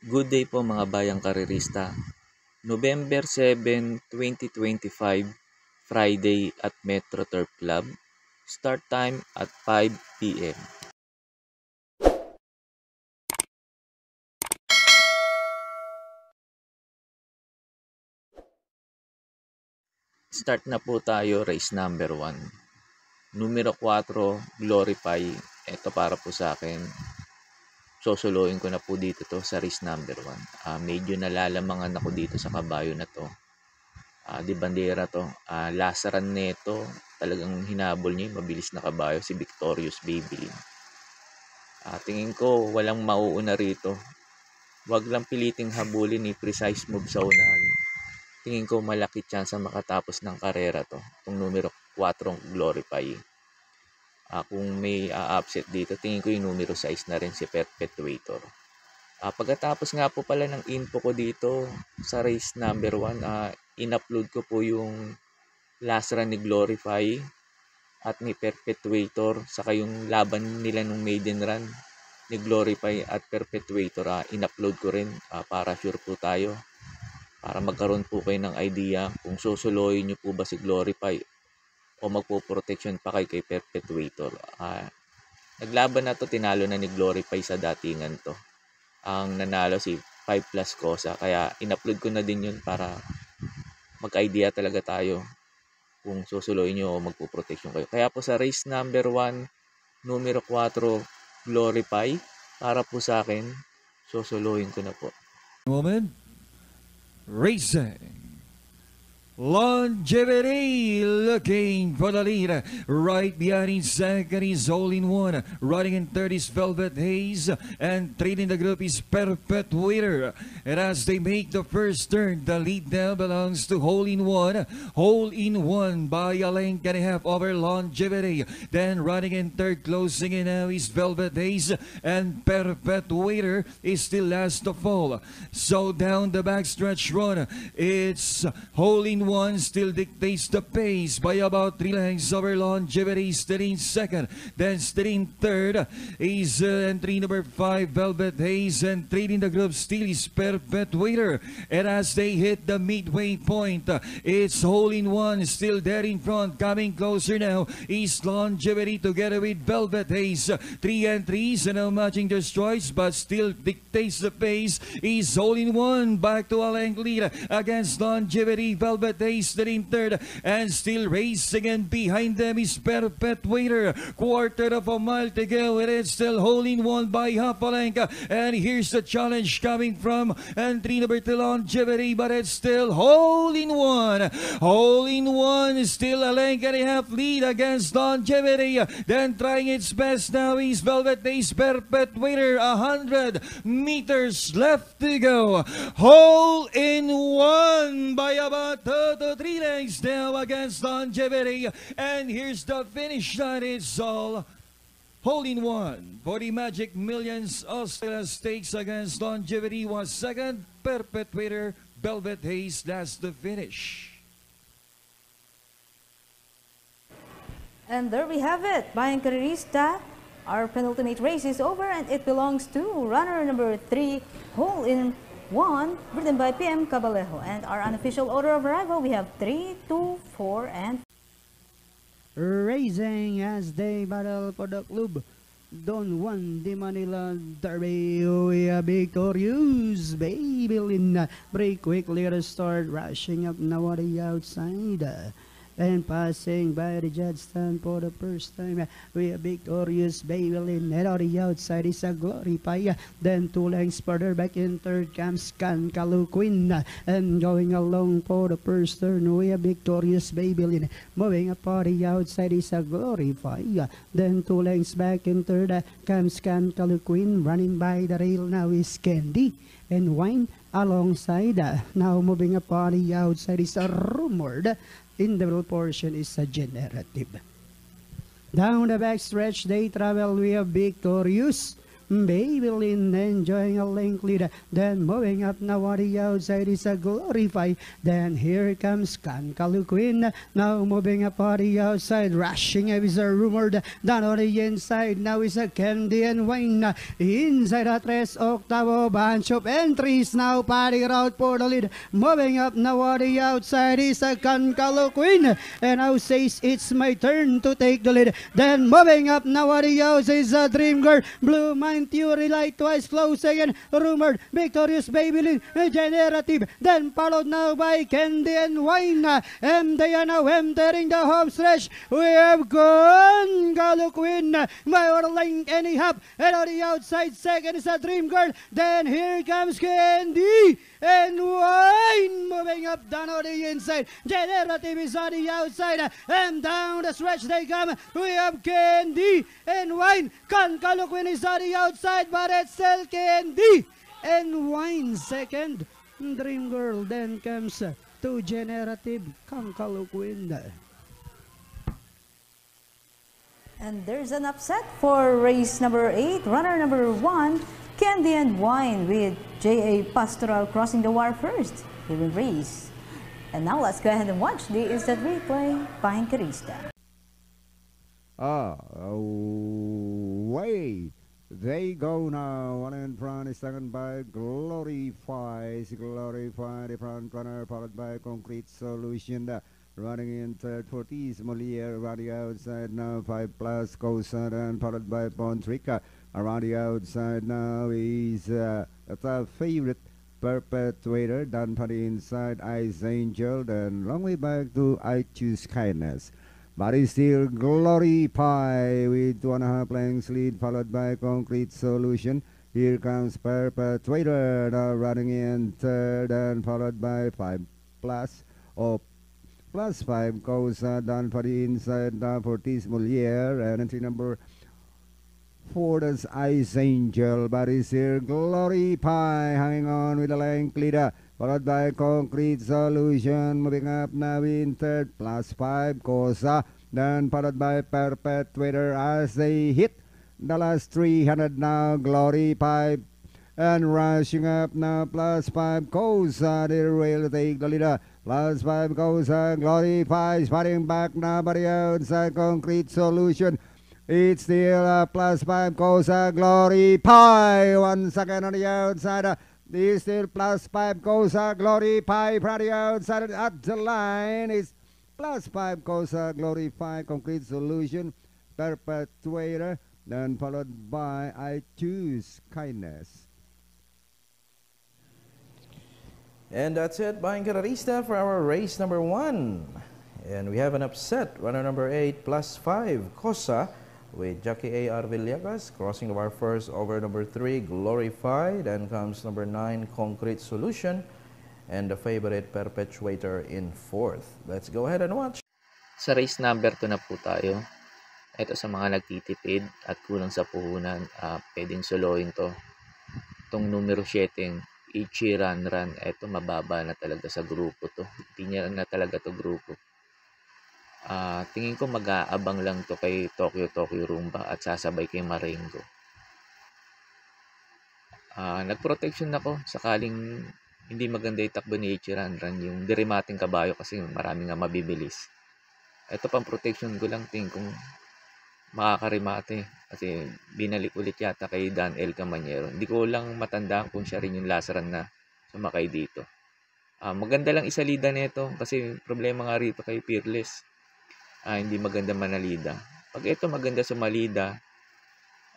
Good day po mga bayang karerista. November 7, 2025, Friday at Metro Turf Club. Start time at 5 p.m. Start na po tayo, race number 1. Numero 4, Glorify. Ito para po sa akin. Sosoloin ko na po dito to sa race number 1. Medyo nalalamangan ako dito sa kabayo na to. Di bandera to. Last run nito, talagang hinabol niya yung mabilis na kabayo, si Victorious Babylin. Tingin ko walang mauuna rito. Wag lang piliting habulin ni precise move sa unahan. Tingin ko malaki chance makatapos ng karera to. Itong numero 4 Glorify. Kung may upset dito, tingin ko yung numero 6 na rin si Perpetuator. Pagkatapos nga po pala ng info ko dito sa race number 1, in-upload ko po yung last run ni Glorify at ni Perpetuator, saka yung laban nila nung maiden run ni Glorify at Perpetuator. In-upload ko rin para sure po tayo, para magkaroon po kayo ng idea kung susuloyin nyo po ba si Glorify o magpo-protection pa kay Perpetuator. Naglaban na to, tinalo na ni Glorify sa datingan to. Ang nanalo si 5 plus Cosa, kaya in-upload ko na din yun para mag-idea talaga tayo kung susuloyin nyo o magpo-protection kayo. Kaya po sa race number 1, numero 4, Glorify, para po sa akin, susuloyin ko na po. Woman, racing. Longevity looking for the lead. Right behind in second is All in One. Running in third is Velvet Haze. And leading the group is Perpetuator. And as they make the first turn, the lead now belongs to Hole in One. Hole in One by a length and a half over Longevity. Then running in third, closing in now is Velvet Haze. And Perpetuator is still last of all. So down the backstretch run, it's Hole in One still dictates the pace by about 3 lengths over Longevity, still in second. Then still in third is entry number 5, Velvet Haze, and leading the group still is Perpetuator. And as they hit the midway point, it's Hole in One still there in front. Coming closer now is Longevity together with Velvet Haze. 3 entries and now matching their strikes, but still dictates the pace is Hole in One back to a length lead against Longevity. Velvet Haze still in third, and still racing, and behind them is Perpetuator. Quarter of a mile to go, and it's still Hole in One by half a length. And here's the challenge coming from entry number 2, Longevity, but it's still Hole in One. Hole in One is still a length and a half lead against Longevity. Then trying its best now is Velvet Haze. Perpetuator, 100 meters left to go. Hole in One by about 2 to 3 lengths now against Longevity. And here's the finish line. It's all Hole in One for the Magic Millions Australia Stakes against Longevity was second. Perpetuator, Velvet Haze, that's the finish. And there we have it, Bayang Karerista. Our penultimate race is over and it belongs to runner number 3, Hole in One, written by PM Cabalejo. And our unofficial order of arrival, we have 3, 2, 4, and racing as they battle for the club. Don Juan de Manila Derby. We are victorious. Babylin break quickly to start rushing up now on the outside. And passing by the judge stand for the first time. We are victorious. Babylin and on the outside is a Glorify. Then 2 lengths further back in third comes Kankalu Queen. And going along for the first turn, we are victorious. Babylin. Moving up on the outside is a Glorify. Then 2 lengths back in third comes Kankalu Queen. Running by the rail now is Candy and Wine alongside. Now moving up on the outside is a Rumored. In the middle portion is a Generative. Down the back stretch they travel, we have victorious. Babylin enjoying a link lead. Then moving up now on the outside is a Glorify. Then here comes Kankalu Queen. Now moving up on the outside, rushing up is a Rumored. Down on the inside now is a Candy and Wine. Inside a Tres Octavo, bunch of entries now padding out for the lead. Moving up now on the outside is a Kankalu Queen. And now says it's my turn to take the lead. Then moving up now on the outside is a Dream Girl. Blue Mind Theory Light twice closing and Rumored. Victorious Babylin Generative. Then followed now by Candy and Wine. And they are now entering the home stretch. We have gone Galo Queen by Orling any hop. And on the outside second is a Dream Girl. Then here comes Candy and Wine moving up down on the inside. Generative is on the outside. And down the stretch they come. We have Candy and Wine. Kankalo Queen is on the outside, but it's still Candy and Wine second. Dream Girl then comes to Generative, Kankalo Queen. And there's an upset for race number 8, runner number 1, Candy and Wine, with J.A. Pastoral crossing the wire first here in race. And now let's go ahead and watch the instant replay by Karista. Away they go now. One in front is second by Glorify. Glorify, the front runner, followed by Concrete Solution. Running in third, Fortis Moliere. Around the outside now, 5 plus goes and followed by Bontrica. Around the outside now is the favorite Perpetuator. Down for the inside, Ice Angel. Then long way back to I Choose Kindness. But it's still Glorify with 2.5 lengths lead, followed by Concrete Solution. Here comes Perpetuator now running in third, and followed by 5 plus. Plus 5 goes down for the inside for Tis Moliere, and entry number 4, that's Ice Angel. But it's here Glorify hanging on with the length leader, followed by Concrete Solution. Moving up now in third, plus 5 goes then followed by Perpetuator as they hit the last 300 now. Glorify and rushing up now, plus 5 goes the rail to take the leader. Plus 5 goes Glorify, fighting back now by the outside Concrete Solution. It's still plus 5 goes Glorify. 1 second on the outside. It's still plus 5 goes Glorify from the outside at the line. It's plus 5 goes Glorify, Concrete Solution, Perpetuator, then followed by I Choose Kindness. And that's it, Bayang Karista, for our race number 1. And we have an upset, runner number 8, plus 5, Cosa, with Jackie A.R. Villegas, crossing the wire first over number 3, Glorify. Then comes number 9, Concrete Solution, and the favorite Perpetuator in 4th. Let's go ahead and watch. Sa race number 2 na po tayo. Ito sa mga nagtitipid at kulang sa puhunan, pwedeng soloin to. Itong numero 7, Ichi Run Run, ito mababa na talaga sa grupo to. Hindi niya na talaga to grupo. Tingin ko mag-aabang lang to kay Tokyo Rumba at sasabay kay Marengo. Nag-protection ako sakaling hindi maganda itakbo ni Ichi Run Run yung dirimating kabayo kasi marami nga mabibilis. Ito pang protection ko lang, tingin kong makakarimate kasi binalik ulit yata kay Dan El Camanyero. Hindi ko lang matandaan kung siya rin yung last run na sumakay dito. Maganda lang isalida nito kasi problema nga rito kay Fearless. Hindi maganda manalida. Pag ito maganda sumalida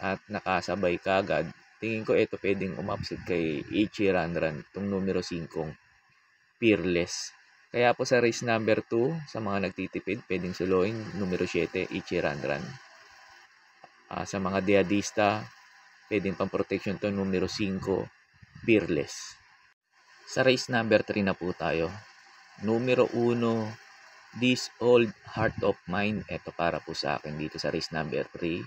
at nakasabay kagad, tingin ko ito pwedeng umapsit kay Ichi Run Run, itong numero 5, Fearless. Kaya po sa race number 2, sa mga nagtitipid, pwedeng suluin numero 7, Ichi Run Run. Sa mga diadista, pwedeng pang protection to numero 5, Fearless. Sa race number 3 na po tayo. Numero 1, This Old Heart of Mine. Ito para po sa akin dito sa race number 3.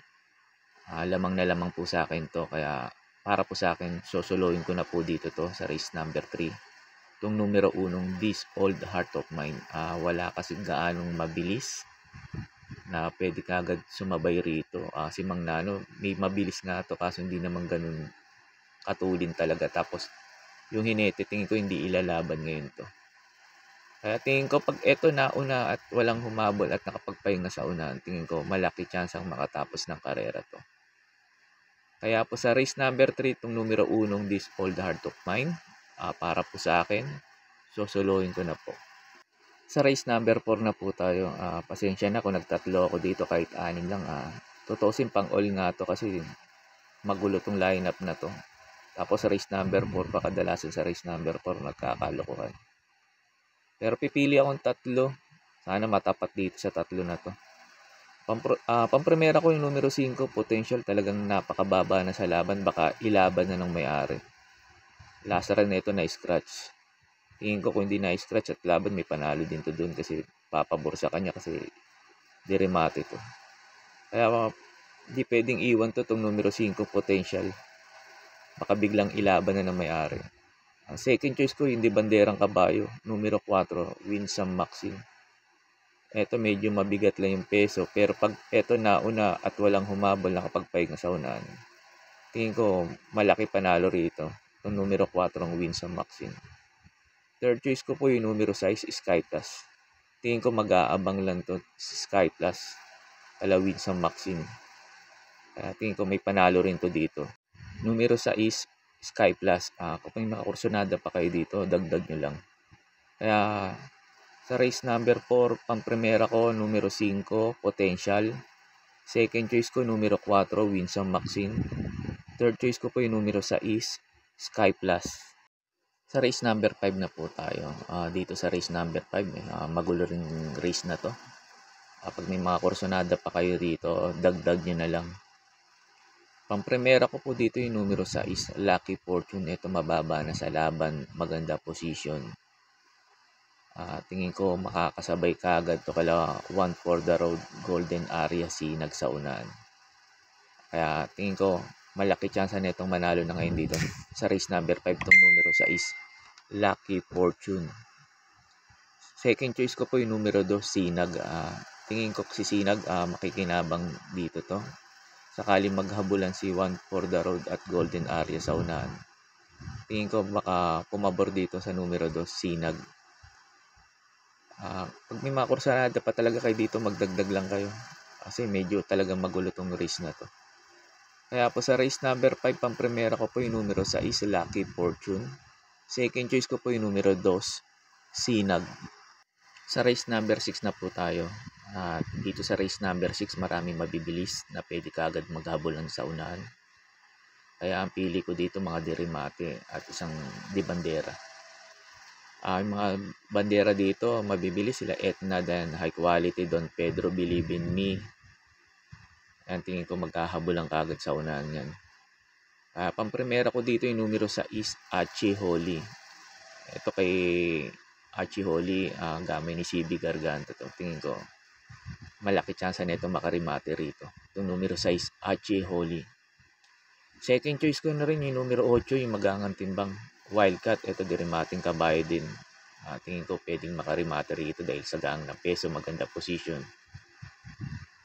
Lamang na lamang po sa akin to. Kaya para po sa akin, sosoloin ko na po dito to sa race number 3. Itong numero 1, This Old Heart of Mine. Wala kasi gaanong mabilis. na pwede kagad sumabay rito. Si Mang Nano, may mabilis nga to kaso hindi naman ganun katulin talaga. Tapos yung Hinete, tingin ko hindi ilalaban ngayon to. Kaya tingin ko pag eto nauna at walang humabol at nakapagpahinga sa unahan, tingin ko malaki chance ang makatapos ng karera to. Kaya po sa race number 3, itong numero 1, This Old Heart of Mine, para po sa akin, susuluhin ko na po. Sa race number 4 na po tayo. Pasensya na kung nagtatlo ako dito kahit 6 lang. Tutusin pang all nga to kasi magulo tong lineup na to. Tapos sa race number 4 pa, kadalasan sa race number 4 nagkakalokohan. Pero pipili akong 3. Sana matapat dito sa 3 na to. Pamprimera ko yung numero 5, potential talagang napakababa na sa laban, baka ilaban na ng may-ari. Last run na ito na scratch. Tingin ko kung hindi na scratch at laban, may panalo din to dun kasi papabor sa kanya kasi dirimate to. Kaya di pwedeng iwan to itong numero 5 potential. Baka biglang ilaban na ng may-ari. Ang second choice ko, hindi banderang kabayo, numero 4, Winsome Maxine. Eto medyo mabigat lang yung peso, pero pag eto nauna at walang humabol nakapagpahinga sa unahan, tingin ko malaki panalo rito. Itong numero 4 ang Winsome Maxine. Third choice ko po yung numero 6, Sky Plus. Tingin ko mag-aabang lang to Sky Plus kala Winsome Maxine. Kaya tingin ko may panalo rin to dito. Numero 6, Sky Plus. Kung may nakakursunada pa kayo dito, dagdag nyo lang. Kaya sa race number 4, pang-primera ko, numero 5, Potential. Second choice ko, numero 4, Winsome Maxine. Third choice ko po yung numero 6, Sky Plus. Sa race number 5 na po tayo. Dito sa race number 5, magulo rin race na to. Pag may mga kursonada pa kayo dito, dagdag nyo na lang. Pang-primera ko po dito yung numero 6, Lucky Fortune. Ito mababa na sa laban, maganda position. Tingin ko makakasabay kaagad to kala One for the Road, Golden Area Sinag sa unahan. Kaya tingin ko malaki chance na itong manalo na ngayon dito sa race number 5 itong numero 6, Lucky Fortune. Second choice ko po yung numero 2, Sinag. Tingin ko si Sinag makikinabang dito to. Sakali maghabulan si One for the Road at Golden Area sa unahan, tingin ko baka pumabor dito sa numero 2, Sinag. Pag may mga kursanada pa talaga kayo dito, magdagdag lang kayo. Kasi medyo talagang magulo tong race na to. Kaya po sa race number 5, pang-primera ko po yung numero 6, Lucky Fortune. Second choice ko po yung numero 2, Sinag. Sa race number 6 na po tayo. Dito sa race number 6, maraming mabibilis na pwede kaagad maghabulan sa unahan. Kaya ang pili ko dito mga dirimate at isang di bandera. Yung mga bandera dito, mabibilis sila Etna, then High Quality, Don Pedro, Believe in Me. Ayan, tingin ko magkahabulan kaagad sa unahan yan. Pang-primera ko dito yung numero 6, Achi Holy. Ito kay Achi Holy, gamay ni CB Garganta to. Tingin ko malaki chance na ito makarimate rito. Itong numero 6, Achi Holy. Second choice ko na rin yung numero 8, yung magangang timbang, Wildcat. Ito dirimating kabayo din. Tingin ko pwedeng makarimate rito dahil sa gaang ng peso, maganda position.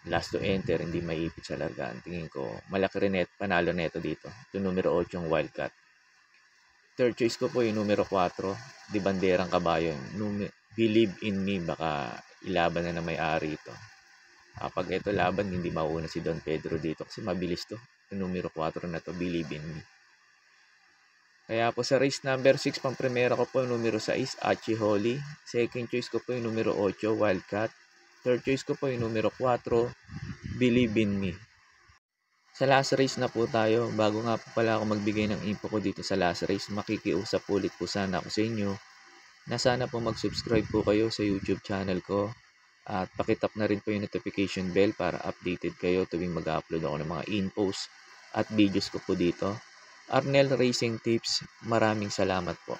Last to enter, hindi maipit sa largaan. Tingin ko malaki rin panalo neto dito. Yung numero 8, yung Wildcat. Third choice ko po yung numero 4, di banderang kabayo. Believe in Me, baka ilaban na may-ari ito. Pag ito laban, hindi mauna si Don Pedro dito kasi mabilis to. Yung numero 4 na to, Believe in Me. Kaya po sa race number 6, pang-primera ko po yung numero 6, Achi Holy. Second choice ko po yung numero 8, Wildcat. Third choice ko po yung numero 4, Believe in Me. Sa last race na po tayo. Bago nga po pala ako magbigay ng info ko dito sa last race, makikiusap ulit po sana ako sa inyo na sana po mag-subscribe po kayo sa YouTube channel ko at pakitap na rin po yung notification bell para updated kayo tuwing mag-upload ako ng mga infos at videos ko po dito. Arnel Racing Tips, maraming salamat po.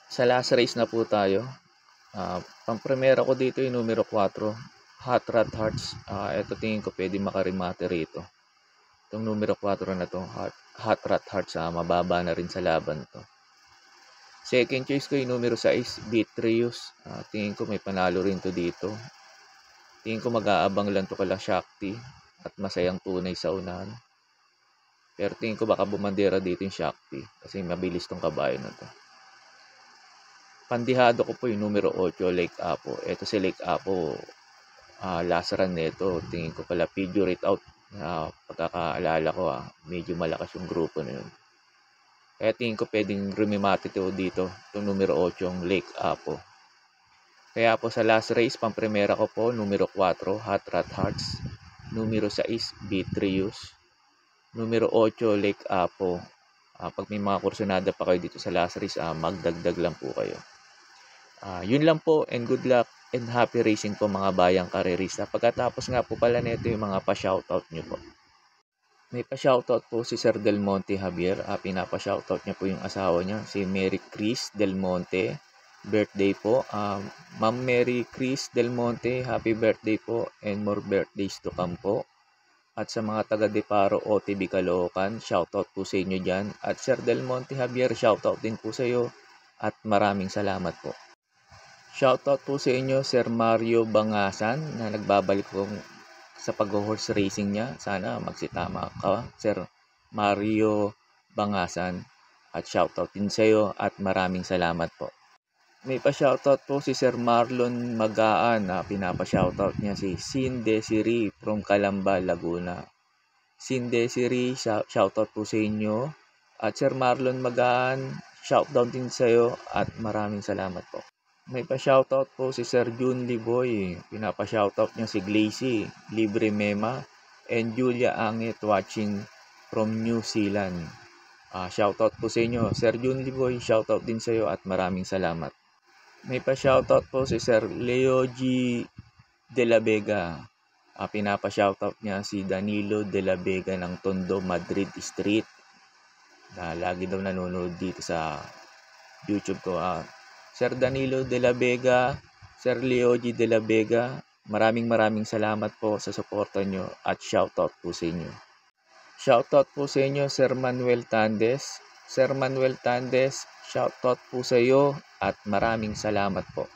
Sa last race na po tayo. Pang-primera ko dito yung numero 4, Hot Rod Hearts. Ito tingin ko pwede makarimate rito. Itong numero 4 na to, Hot Rod Hearts, mababa na rin sa laban to. Second choice ko yung numero 6, Beatrius. Tingin ko may panalo rin to dito. Tingin ko mag-aabang lang to kala Shakti at masayang tunay sa unahan. Pero tingin ko baka bumandera dito yung Shakti kasi mabilis tong kabayo na to. Pandihado ko po yung numero 8, Lake Apo. Ito si Lake Apo, last run nito. Tingin ko pala figure it out. Pagkakaalala ko, medyo malakas yung grupo na yun. Kaya tingin ko pwedeng rumimati to dito, itong numero 8, yung Lake Apo. Kaya po sa last race, pang-primera ko po, numero 4, Hot Rat Hearts. Numero 6, Beatrius. Numero 8, Lake Apo. Pag may mga kursunada pa kayo dito sa last race, magdagdag lang po kayo. Yun lang po, and good luck and happy racing po mga bayang karerista. Pagkatapos nga po pala nito yung mga pa-shoutout nyo po. May pa-shoutout po si Sir Del Monte Javier. Pinapa-shoutout niya po yung asawa niya, si Mary Chris Del Monte. Birthday po. Ma'am Mary Chris Del Monte, happy birthday po and more birthdays to come po. At sa mga taga Deparo OTB Caloocan, shoutout po sa inyo dyan. At Sir Del Monte Javier, shoutout din po sa iyo at maraming salamat po. Shoutout po sa inyo Sir Mario Bangasan na nagbabalik po sa pag-horse racing niya. Sana magsitama ka Sir Mario Bangasan at shoutout din sa iyo at maraming salamat po. May pa-shoutout po si Sir Marlon Magaan na pinapa-shoutout niya si Sin Desiree from Calamba, Laguna. Sin Desiree, shoutout po sa inyo. At Sir Marlon Magaan, shoutout din sa iyo at maraming salamat po. May pa-shoutout po si Sir Jun Liboy. Pinapa-shoutout niya si Glacy, Libre Mema, and Julia Angit watching from New Zealand. Shoutout po sa inyo. Sir Jun Liboy, shoutout din sa iyo at maraming salamat. May pa-shoutout po si Sir Leo G. De La Vega. Pinapa-shoutout niya si Danilo De La Vega ng Tondo, Madrid Street. Lagi daw nanonood dito sa YouTube ko. Sir Danilo De La Vega, Sir Leo G. De La Vega, maraming salamat po sa suporta nyo at shoutout po sa inyo. Shoutout po sa inyo Sir Manuel Tandes. Sir Manuel Tandes, shoutout po sa iyo at maraming salamat po.